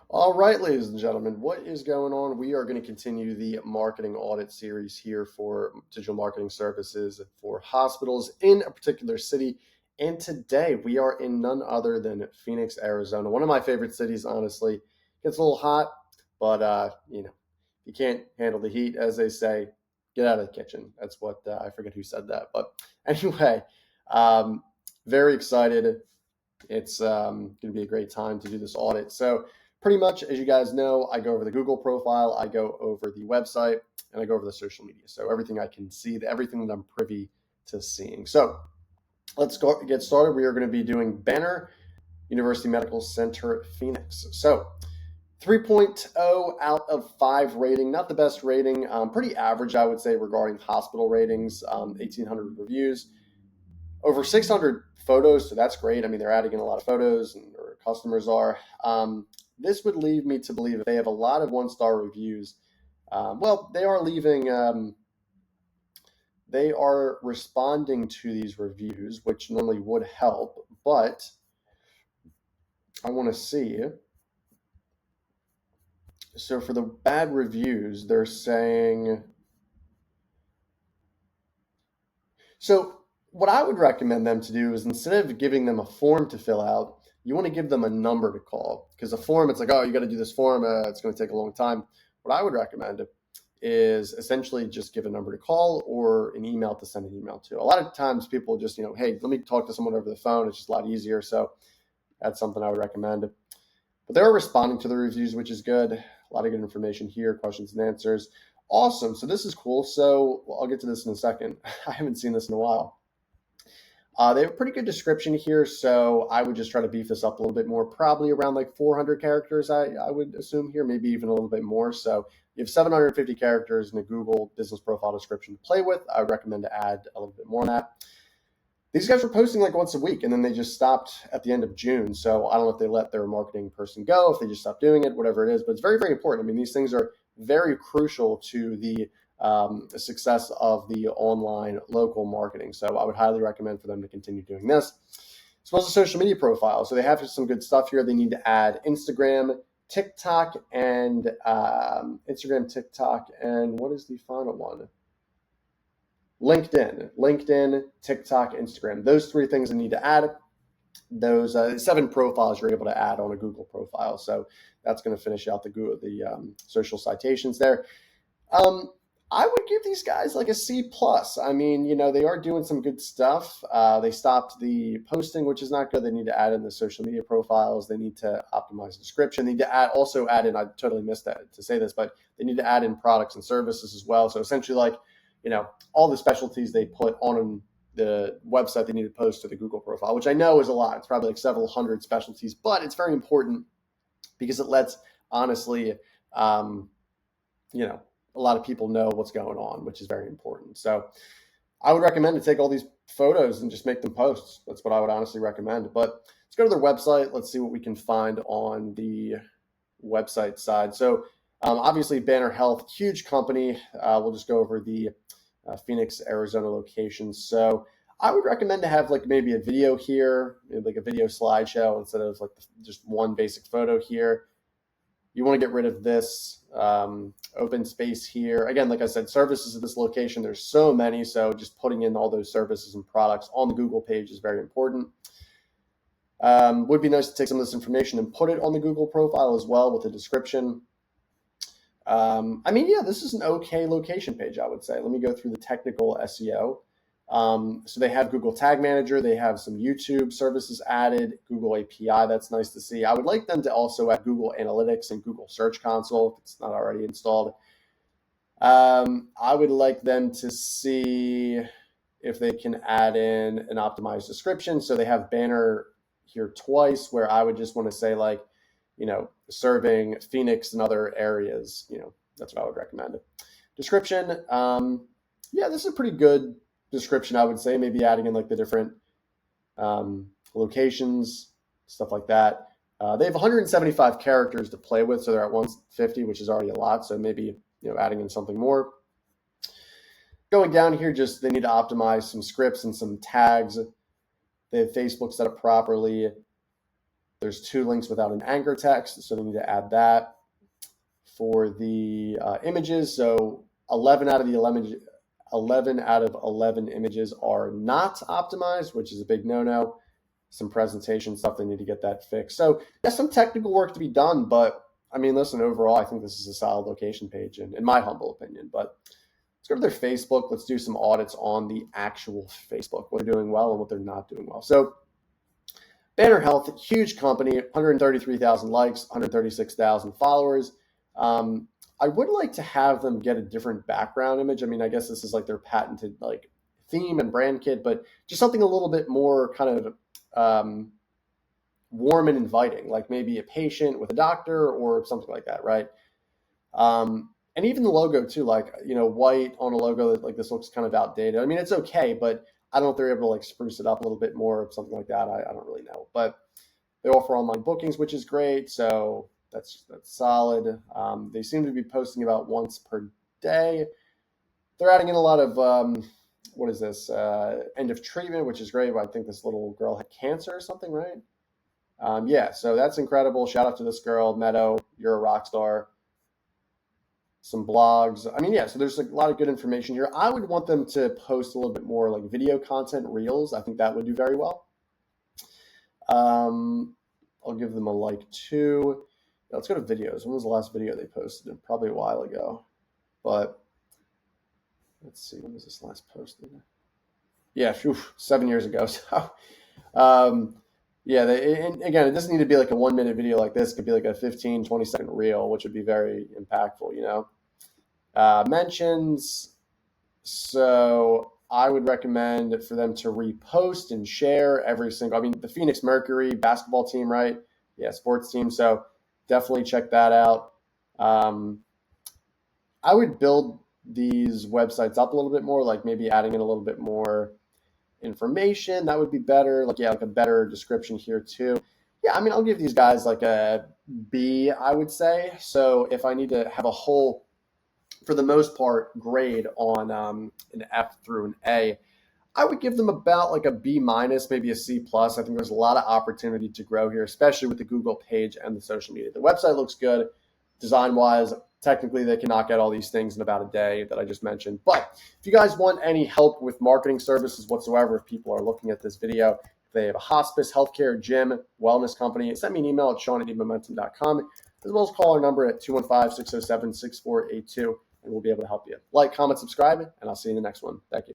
All right, ladies and gentlemen, what is going on? We are going to continue the marketing audit series here for digital marketing services for hospitals in a particular city. And today we are in none other than Phoenix, Arizona. One of my favorite cities, honestly. Gets a little hot, but if you can't handle the heat, as they say, get out of the kitchen. That's what I forget who said that. But anyway, um, very excited. It's going to be a great time to do this audit. So pretty much, as you guys know, I go over the Google profile, I go over the website, and I go over the social media. So everything I can see, everything that I'm privy to seeing. So let's get started. We are going to be doing Banner University Medical Center Phoenix. So 3.0 out of 5 rating, not the best rating, pretty average, I would say, regarding hospital ratings, 1,800 reviews. Over 600 photos, so that's great. I mean, they're adding in a lot of photos, or customers are. This would lead me to believe if they have a lot of one-star reviews, they are leaving. They are responding to these reviews, which normally would help. But I want to see. So for the bad reviews, they're saying. So what I would recommend them to do is instead of giving them a form to fill out, you want to give them a number to call, because a form, it's like, oh, you got to do this form. It's going to take a long time. What I would recommend is essentially just give a number to call or an email to send an email to. A lot of times people just, hey, let me talk to someone over the phone. It's just a lot easier. So that's something I would recommend. But they're responding to the reviews, which is good. A lot of good information here, questions and answers. Awesome. So this is cool. So I'll get to this in a second. I haven't seen this in a while. They have a pretty good description here, so I would just try to beef this up a little bit more, probably around like 400 characters, I would assume here, maybe even a little bit more. So you have 750 characters in a Google business profile description to play with. I would recommend to add a little bit more on that. These guys were posting like once a week, and then they just stopped at the end of June. So I don't know if they let their marketing person go, if they just stopped doing it, whatever it is. But it's very, very important. I mean, these things are very crucial to the success of the online local marketing. So I would highly recommend for them to continue doing this. As well as a social media profile. So they have some good stuff here. They need to add Instagram, TikTok, and what is the final one? LinkedIn, TikTok, Instagram. Those 3 things I need to add. Those 7 profiles you're able to add on a Google profile. So that's going to finish out the social citations there. I would give these guys like a C+. I mean, they are doing some good stuff. They stopped the posting, which is not good. They need to add in the social media profiles. They need to optimize the description. They need to add in, I totally missed that to say this, but they need to add in products and services as well. So essentially all the specialties they put on the website they need to post to the Google profile, which I know is a lot. It's probably like several hundred specialties, but it's very important because it lets, honestly, a lot of people know what's going on, which is very important. So I would recommend to take all these photos and just make them posts. That's what I would honestly recommend. But let's go to their website. Let's see what we can find on the website side. So obviously Banner Health, huge company. We'll just go over the Phoenix, Arizona location. So I would recommend to have like maybe a video here, like a video slideshow instead of like just one basic photo here. You want to get rid of this open space here. Again, like I said, services at this location, there's so many. So just putting in all those services and products on the Google page is very important. Would be nice to take some of this information and put it on the Google profile as well with a description. This is an okay location page, I would say. Let me go through the technical SEO. So they have Google Tag Manager. They have some YouTube services added, Google API. That's nice to see. I would like them to also add Google Analytics and Google Search Console if it's not already installed. I would like them to see if they can add in an optimized description. So they have Banner here twice, where I would just want to say serving Phoenix and other areas. That's what I would recommend. Description. This is a pretty good description, I would say. Maybe adding in like the different locations, stuff like that. They have 175 characters to play with, so they're at 150, which is already a lot. So maybe adding in something more. Going down here, just they need to optimize some scripts and some tags. They have Facebook set up properly. There's 2 links without an anchor text, so they need to add that. For the images, so 11 out of 11 images are not optimized, which is a big no-no. Some presentation stuff, they need to get that fixed. So there's some technical work to be done, but I mean, listen, overall, I think this is a solid location page, in my humble opinion. But let's go to their Facebook. Let's do some audits on the actual Facebook, what they're doing well and what they're not doing well. So Banner Health, huge company, 133,000 likes, 136,000 followers. I would like to have them get a different background image. I mean, I guess this is like their patented like theme and brand kit, but just something a little bit more kind of warm and inviting, like maybe a patient with a doctor or something like that, right? And even the logo too, like, white on a logo that like this looks kind of outdated. I mean, it's okay, but I don't know if they're able to like spruce it up a little bit more or something like that. I don't really know, but they offer online bookings, which is great. So that's solid. They seem to be posting about once per day. They're adding in a lot of, what is this? End of treatment, which is great. I think this little girl had cancer or something, right? Yeah, so that's incredible. Shout out to this girl, Meadow. You're a rock star. Some blogs. I mean, yeah, so there's a lot of good information here. I would want them to post a little bit more like video content, reels. I think that would do very well. I'll give them a like too. Yeah, let's go to videos. When was the last video they posted? Probably a while ago. But let's see, when was this last posted? Yeah, 7 years ago. So, yeah, and again, it doesn't need to be like a 1-minute video like this. It could be like a 15, 20-second reel, which would be very impactful, mentions. So I would recommend for them to repost and share the Phoenix Mercury basketball team, right? Yeah, sports team. So definitely check that out. I would build these websites up a little bit more, like maybe adding in a little bit more information. That would be better. Like a better description here too. Yeah, I mean, I'll give these guys like a B, I would say. So if I need to have a whole, for the most part, grade on an F through an A, I would give them about like a B minus, maybe a C plus. I think there's a lot of opportunity to grow here, especially with the Google page and the social media. The website looks good design wise. Technically, they can knock out all these things in about a day that I just mentioned. But if you guys want any help with marketing services whatsoever, if people are looking at this video, if they have a hospice, healthcare, gym, wellness company, send me an email at sean@momentum.com, as well as call our number at 215-607-6482, and we'll be able to help you. Like, comment, subscribe, and I'll see you in the next one. Thank you.